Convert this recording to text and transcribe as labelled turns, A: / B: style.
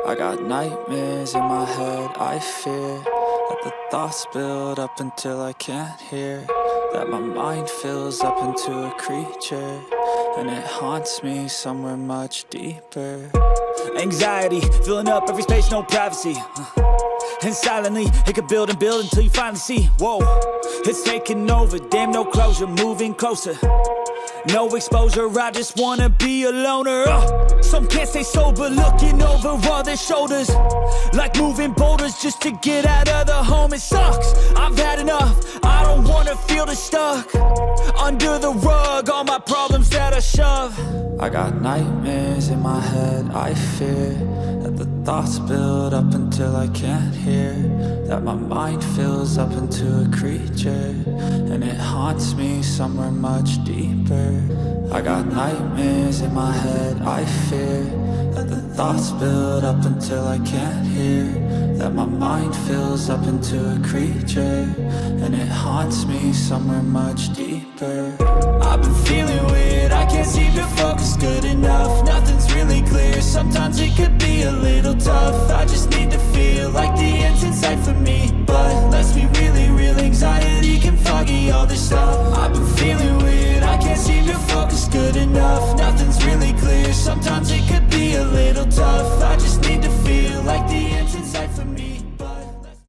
A: I got nightmares in my head, I fear that the thoughts build up until I can't hear, that my mind fills up into a creature, and it haunts me somewhere much deeper.
B: Anxiety, filling up every space, no privacy. And silently, it could build and build until you finally see, whoa, it's taking over, damn no closure, moving closer. No exposure, I just wanna be a loner. Some can't stay sober, looking over all their shoulders, like moving boulders just to get out of the home. It sucks, I've had enough, I don't wanna feel the stuck under the rug, all my problems that I shove.
A: I got nightmares in my head, I fear that the thoughts build up until I can't hear, that my mind fills up into a creature, and it haunts me somewhere much deeper. I got nightmares in my head, I fear that the thoughts build up until I can't hear, that my mind fills up into a creature, and it haunts me somewhere much deeper.
B: I've been feeling weird, I can't seem to focus good enough. Nothing's really clear, sometimes it could be a little tough. I just need to feel like the end's in sight for me, but let's be really real, anxiety can foggy all this stuff. I've been feeling weird, I can't seem to focus good enough. Nothing's really clear, sometimes it